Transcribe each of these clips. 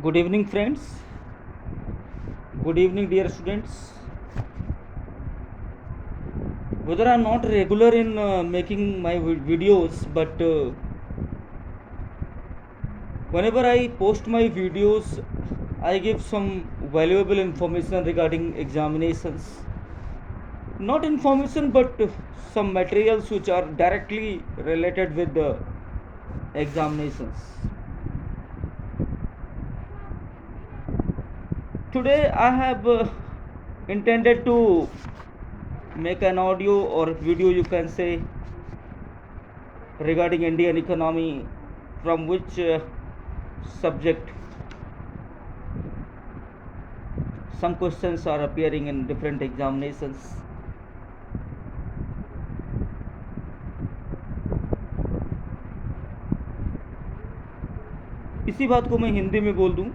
Good evening, friends. Good evening, dear students. Whether I'm not regular in making my videos, but whenever I post my videos, I give some valuable information regarding examinations. Not information, but some materials which are directly related with the examinations. Today, I have intended to make an audio or video, you can say, regarding Indian economy, from which subject some questions are appearing in different examinations. इसी बात को मैं हिंदी में बोल दूं।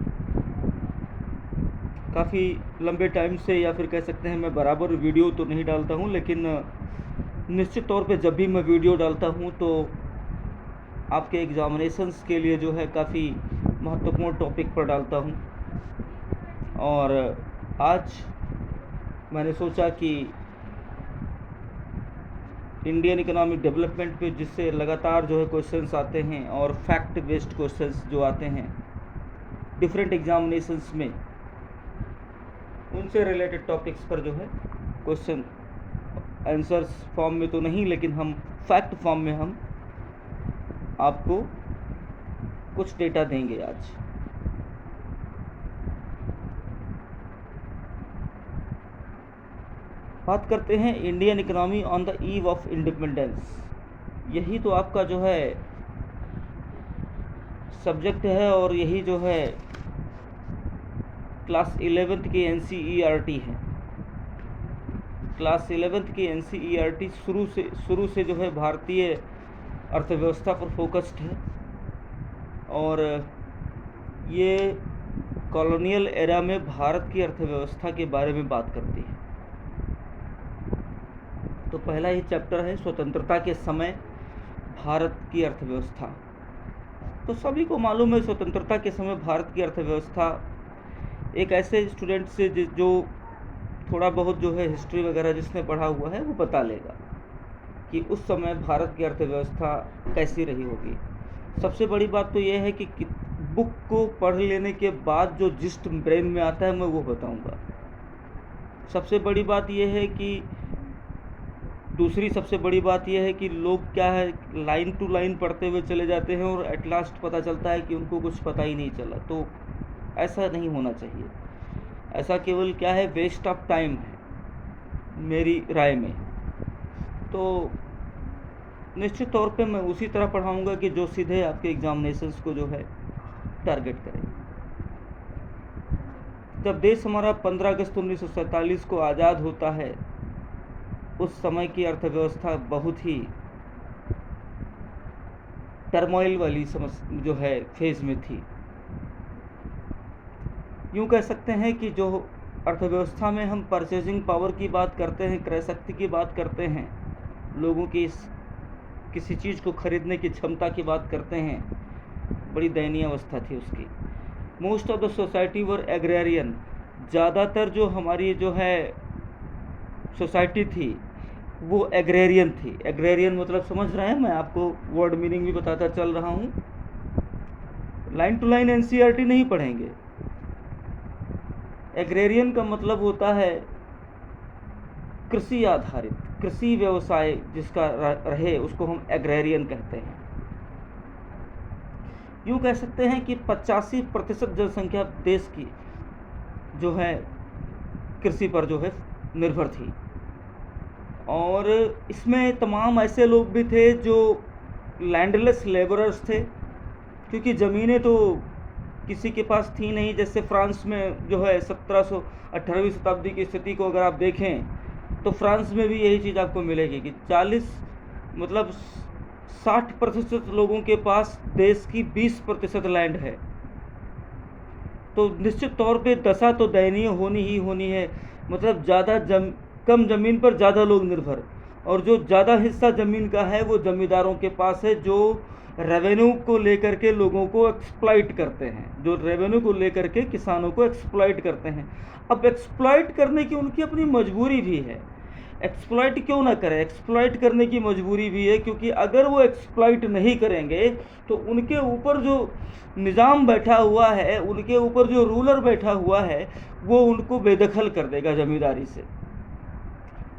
काफ़ी लंबे time से, या फिर कह सकते हैं, मैं बराबर वीडियो तो नहीं डालता हूं, लेकिन निश्चित तौर पे जब भी मैं वीडियो डालता हूं तो आपके एग्जामिनेशंस के लिए जो है काफ़ी महत्वपूर्ण टॉपिक पर डालता हूं। और आज मैंने सोचा कि इंडियन इकोनॉमिक डेवलपमेंट पे, जिससे लगातार जो है क्वेश्चंस आते हैं और फैक्ट बेस्ड क्वेश्चंस जो आते हैं डिफरेंट एग्जामिनेशंस में, उनसे रिलेटेड टॉपिक्स पर जो है क्वेश्चन आंसर्स फॉर्म में तो नहीं, लेकिन हम फैक्ट फॉर्म में हम आपको कुछ डेटा देंगे आज। बात करते हैं Indian economy on the eve of independence. यही तो आपका जो है सब्जेक्ट है, और यही जो है क्लास 11th की NCERT है। क्लास 11th की NCERT शुरू से जो है भारतीय अर्थव्यवस्था पर फोकस्ड है, और ये कॉलोनियल एरा में भारत की अर्थव्यवस्था के बारे में बात करती है। तो पहला ही चैप्टर है स्वतंत्रता के समय भारत की अर्थव्यवस्था। तो सभी को मालूम है स्वतंत्रता के समय भारत की अर्थव्यवस्था। एक ऐसे स्टूडेंट से जो थोड़ा बहुत जो है हिस्ट्री वगैरह जिसने पढ़ा हुआ है वो बता लेगा कि उस समय भारत की अर्थव्यवस्था कैसी रही होगी। सबसे बड़ी बात तो यह है कि बुक को पढ़ लेने के बाद जो जिस्ट ब्रेन में आता है मैं वो बताऊंगा। सबसे बड़ी बात यह है कि दूसरी सबसे बड़ी बात यह है कि लोग क्या है, लाइन टू लाइन पढ़ते हुए चले जाते हैं और एट लास्ट पता चलता है कि उनको कुछ पता ही नहीं चला। तो ऐसा नहीं होना चाहिए। ऐसा केवल क्या है, वेस्ट ऑफ टाइम है मेरी राय में। तो निश्चित तौर पे मैं उसी तरह पढ़ाऊंगा कि जो सीधे आपके एग्जामिनेशंस को जो है टारगेट करें। जब देश हमारा 15 अगस्त 1947 को आज़ाद होता है, उस समय की अर्थव्यवस्था बहुत ही टर्मोइल वाली जो है फेज में थी। यूँ कह सकते हैं कि जो अर्थव्यवस्था में हम परचेजिंग पावर की बात करते हैं, क्रय शक्ति की बात करते हैं, लोगों की किसी चीज़ को खरीदने की क्षमता की बात करते हैं, बड़ी दयनीय अवस्था थी उसकी। Most of the society were agrarian. ज़्यादातर जो हमारी जो है सोसाइटी थी वो एग्रेरियन थी। एग्रेरियन मतलब समझ रहे हैं, मैं आपको वर्ड मीनिंग भी बताता चल रहा हूँ। लाइन टू लाइन NCERT नहीं पढ़ेंगे। एग्रेरियन का मतलब होता है कृषि आधारित, कृषि व्यवसाय जिसका रहे उसको हम एग्रेरियन कहते हैं। यूँ कह सकते हैं कि 85% जनसंख्या देश की जो है कृषि पर जो है निर्भर थी। और इसमें तमाम ऐसे लोग भी थे जो लैंडलेस लेबरर्स थे, क्योंकि ज़मीनें तो किसी के पास थी नहीं। जैसे फ्रांस में जो है 18वीं शताब्दी की स्थिति को अगर आप देखें तो फ्रांस में भी यही चीज़ आपको मिलेगी कि 60% लोगों के पास देश की 20% लैंड है। तो निश्चित तौर पे दशा तो दयनीय होनी ही होनी है। मतलब कम ज़मीन पर ज़्यादा लोग निर्भर, और जो ज़्यादा हिस्सा ज़मीन का है वो ज़मींदारों के पास है, जो रेवेन्यू को लेकर के लोगों को एक्सप्लॉइट करते हैं, जो रेवेन्यू को लेकर के किसानों को एक्सप्लॉइट करते हैं। अब एक्सप्लॉइट करने की उनकी अपनी मजबूरी भी है। एक्सप्लॉइट क्यों ना करें, एक्सप्लॉइट करने की मजबूरी भी है, क्योंकि अगर वो एक्सप्लॉइट नहीं करेंगे तो उनके ऊपर जो निज़ाम बैठा हुआ है, उनके ऊपर जो रूलर बैठा हुआ है, वो उनको बेदखल कर देगा ज़मींदारी से।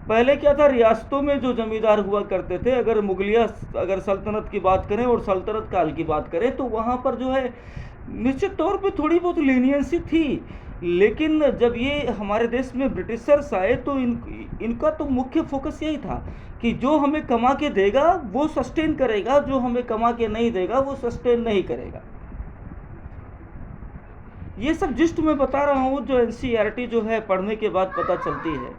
पहले क्या था, रियासतों में जो जमींदार हुआ करते थे, अगर सल्तनत की बात करें और सल्तनत काल की बात करें, तो वहाँ पर जो है निश्चित तौर पे थोड़ी बहुत लीनियंसी थी। लेकिन जब ये हमारे देश में ब्रिटिशर्स आए तो इनका तो मुख्य फोकस यही था कि जो हमें कमा के देगा वो सस्टेन करेगा, जो हमें कमा के नहीं देगा वो सस्टेन नहीं करेगा। ये सब जिस्ट मैं बता रहा हूँ, जो एनसीईआरटी जो है पढ़ने के बाद पता चलती है।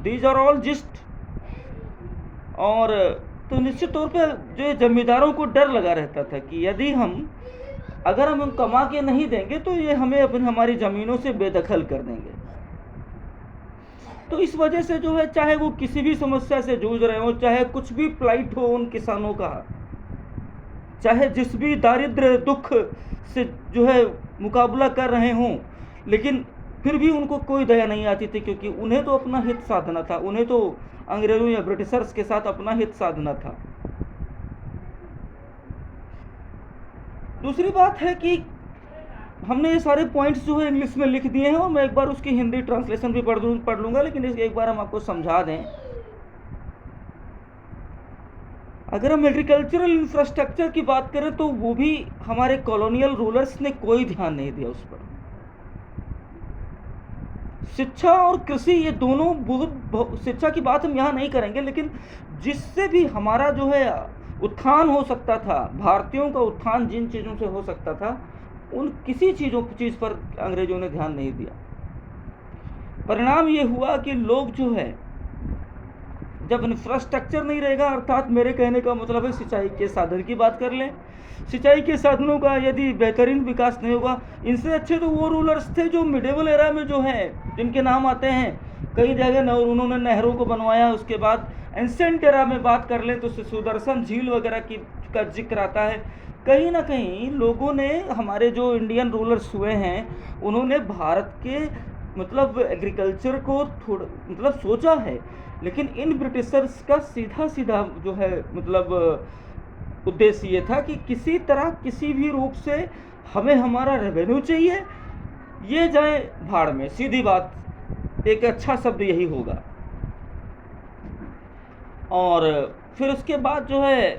These are all gist. और तो निश्चित तौर पे जो जमींदारों को डर लगा रहता था कि यदि अगर हम कमा के नहीं देंगे तो ये हमें हमारी ज़मीनों से बेदखल कर देंगे। तो इस वजह से जो है, चाहे वो किसी भी समस्या से जूझ रहे हो, चाहे कुछ भी प्लाइट हो उन किसानों का, चाहे जिस भी दारिद्र्य दुख से जो है मुकाबला कर रहे हों, लेकिन फिर भी उनको कोई दया नहीं आती थी, क्योंकि उन्हें तो अपना हित साधना था, उन्हें तो अंग्रेज़ों या ब्रिटिशर्स के साथ अपना हित साधना था। दूसरी बात है कि हमने ये सारे पॉइंट्स जो है इंग्लिश में लिख दिए हैं, और मैं एक बार उसकी हिंदी ट्रांसलेशन भी पढ़ लूँगा, लेकिन एक बार हम आपको समझा दें। अगर हम एग्रीकल्चरल इंफ्रास्ट्रक्चर की बात करें तो वो भी हमारे कॉलोनियल रूलर्स ने कोई ध्यान नहीं दिया उस पर। शिक्षा और कृषि, ये दोनों बहुत, शिक्षा की बात हम यहाँ नहीं करेंगे, लेकिन जिससे भी हमारा जो है उत्थान हो सकता था, भारतीयों का उत्थान जिन चीज़ों से हो सकता था, उन किसी चीज़ पर अंग्रेजों ने ध्यान नहीं दिया। परिणाम ये हुआ कि लोग जो है, जब इंफ्रास्ट्रक्चर नहीं रहेगा, अर्थात मेरे कहने का मतलब है सिंचाई के साधन की बात कर लें, सिंचाई के साधनों का यदि बेहतरीन विकास नहीं होगा, इनसे अच्छे तो वो रूलर्स थे जो मिडेवल एरा में जो है, जिनके नाम आते हैं कई जगह, उन्होंने नहरों को बनवाया। उसके बाद एंसेंट एरा में बात कर लें तो सुदर्शन झील वगैरह का जिक्र आता है। कहीं ना कहीं लोगों ने, हमारे जो इंडियन रूलर्स हुए हैं, उन्होंने भारत के मतलब एग्रीकल्चर को थोड़ा मतलब सोचा है, लेकिन इन ब्रिटिशर्स का सीधा जो है मतलब उद्देश्य ये था कि किसी तरह किसी भी रूप से हमें हमारा रेवेन्यू चाहिए, ये जाए भाड़ में, सीधी बात, एक अच्छा शब्द यही होगा। और फिर उसके बाद जो है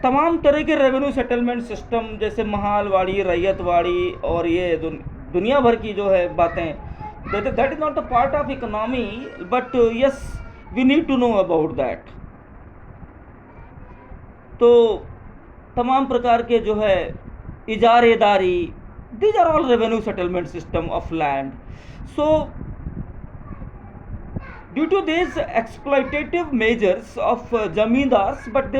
तमाम तरह के रेवेन्यू सेटलमेंट सिस्टम, जैसे महालवाड़ी, रैयतवाड़ी और ये दुनिया भर की जो है बातें, that is not a part of economy, but yes, we need to know about that। तो तमाम प्रकार के जो है इजारेदारी, these are all revenue settlement system of land। So due to these exploitative measures of zamindars, but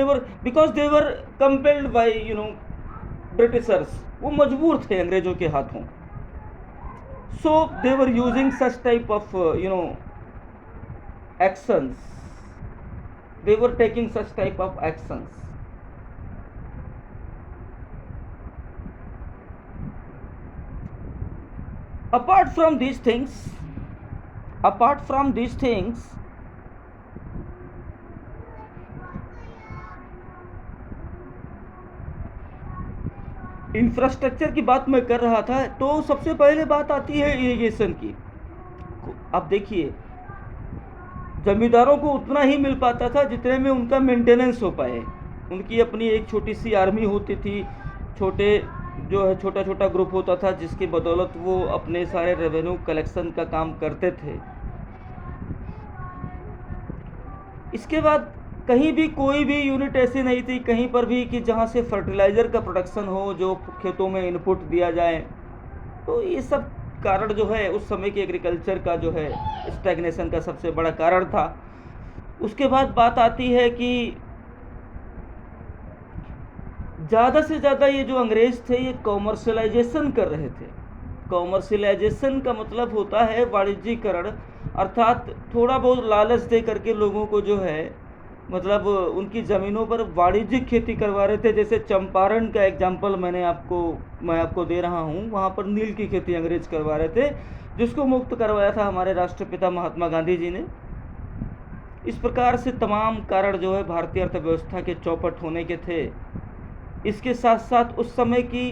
because they were compelled by Britishers, वो मजबूर थे अंग्रेजों के हाथों। So they were using such type of actions, they were taking such type of actions। Apart from these things, infrastructure की बात मैं कर रहा था, तो सबसे पहले बात आती है इरिगेशन की। अब देखिए, जमींदारों को उतना ही मिल पाता था जितने में उनका मेंटेनेंस हो पाए। उनकी अपनी एक छोटी सी आर्मी होती थी, छोटा छोटा ग्रुप होता था, जिसकी बदौलत वो अपने सारे रेवेन्यू कलेक्शन का काम करते थे। इसके बाद कहीं भी कोई भी यूनिट ऐसी नहीं थी कहीं पर भी कि जहाँ से फर्टिलाइज़र का प्रोडक्शन हो, जो खेतों में इनपुट दिया जाए। तो ये सब कारण जो है उस समय के एग्रीकल्चर का जो है स्टैग्नेशन का सबसे बड़ा कारण था। उसके बाद बात आती है कि ज़्यादा से ज़्यादा ये जो अंग्रेज़ थे, ये कॉमर्शलाइजेशन कर रहे थे। कॉमर्शलाइजेशन का मतलब होता है वाणिज्यीकरण, अर्थात थोड़ा बहुत लालच दे करके लोगों को जो है मतलब उनकी ज़मीनों पर वाणिज्यिक खेती करवा रहे थे। जैसे चंपारण का एग्जाम्पल मैं आपको दे रहा हूँ। वहाँ पर नील की खेती अंग्रेज करवा रहे थे, जिसको मुक्त करवाया था हमारे राष्ट्रपिता महात्मा गांधी जी ने। इस प्रकार से तमाम कारण जो है भारतीय अर्थव्यवस्था के चौपट होने के थे। इसके साथ साथ उस समय की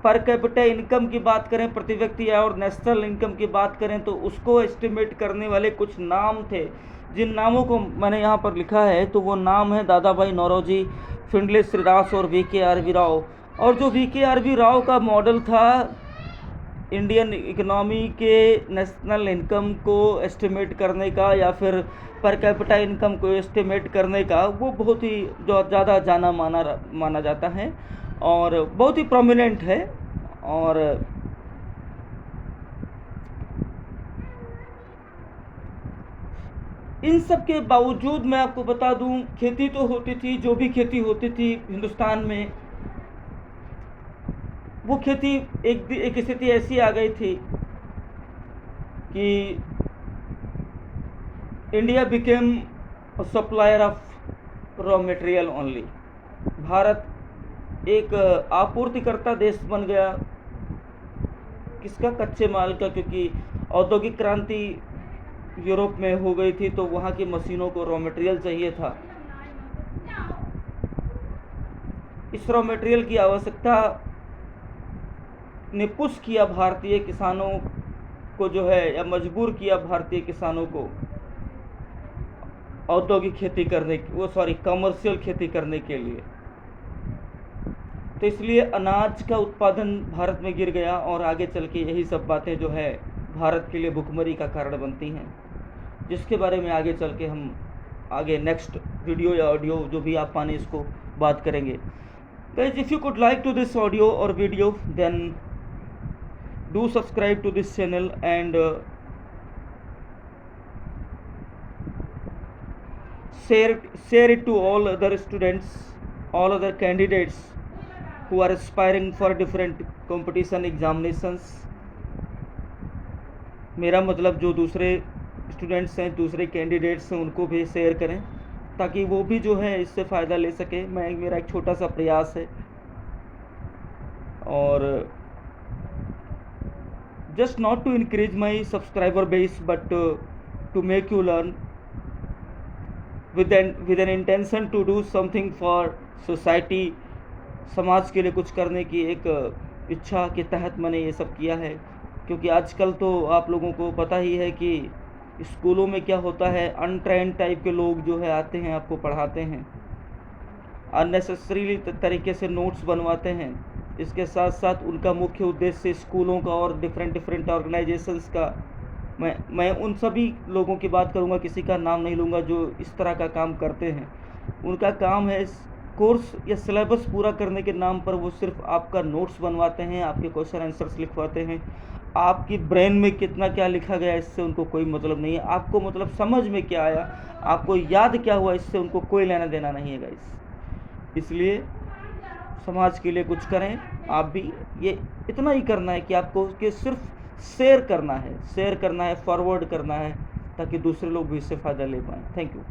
पर कैपिटा इनकम की बात करें, प्रति व्यक्ति आय, और नेशनल इनकम की बात करें तो उसको एस्टिमेट करने वाले कुछ नाम थे, जिन नामों को मैंने यहाँ पर लिखा है। तो वो नाम है दादा भाई नौरोजी, फिंडले श्रीदास और VKRV राव। और जो VKRV राव का मॉडल था इंडियन इकोनॉमी के नेशनल इनकम को एस्टिमेट करने का या फिर पर कैपिटा इनकम को एस्टिमेट करने का, वो बहुत ही जो ज़्यादा जाना माना जाता है और बहुत ही प्रोमिनेंट है। और इन सब के बावजूद मैं आपको बता दूं, खेती तो होती थी, जो भी खेती होती थी हिंदुस्तान में, वो खेती एक स्थिति ऐसी आ गई थी कि India became supplier of raw material only. Bharat एक आपूर्तिकर्ता देश बन गया। किसका? कच्चे माल का, क्योंकि औद्योगिक क्रांति यूरोप में हो गई थी, तो वहाँ की मशीनों को रॉ मटेरियल चाहिए था। इस रॉ मटेरियल की आवश्यकता ने पुश किया भारतीय किसानों को जो है, या मजबूर किया भारतीय किसानों को औद्योगिक खेती करने कमर्शियल खेती करने के लिए। तो इसलिए अनाज का उत्पादन भारत में गिर गया और आगे चल के यही सब बातें जो है भारत के लिए भुखमरी का कारण बनती हैं, जिसके बारे में आगे चल के हम नेक्स्ट वीडियो या ऑडियो जो भी आप पाने इसको बात करेंगे। Guys, if you could like to this audio or video, then do subscribe to this channel and share it to all other students, all other candidates who are aspiring for different competition examinations। मेरा मतलब जो दूसरे students हैं, दूसरे candidates हैं, उनको भी share करें ताकि वो भी जो है इससे फ़ायदा ले सके। मेरा एक छोटा सा प्रयास है, और just not to increase my subscriber base but to make you learn with an intention to do something for society। समाज के लिए कुछ करने की एक इच्छा के तहत मैंने ये सब किया है। क्योंकि आजकल तो आप लोगों को पता ही है कि स्कूलों में क्या होता है, अनट्रेंड टाइप के लोग जो है आते हैं, आपको पढ़ाते हैं, अननेसेसरीली तरीके से नोट्स बनवाते हैं। इसके साथ साथ उनका मुख्य उद्देश्य स्कूलों का और डिफरेंट ऑर्गेनाइजेशंस का, मैं उन सभी लोगों की बात करूंगा, किसी का नाम नहीं लूँगा, जो इस तरह का काम करते हैं। उनका काम है कोर्स या सिलेबस पूरा करने के नाम पर वो सिर्फ आपका नोट्स बनवाते हैं, आपके क्वेश्चन आंसर्स लिखवाते हैं। आपकी ब्रेन में कितना क्या लिखा गया इससे उनको कोई मतलब नहीं है। आपको मतलब समझ में क्या आया, आपको याद क्या हुआ, इससे उनको कोई लेना देना नहीं है गाइस। इसलिए समाज के लिए कुछ करें आप भी। ये इतना ही करना है कि आपको कि सिर्फ शेयर करना है, फॉरवर्ड करना है, ताकि दूसरे लोग भी इससे फ़ायदा ले पाएँ। Thank you.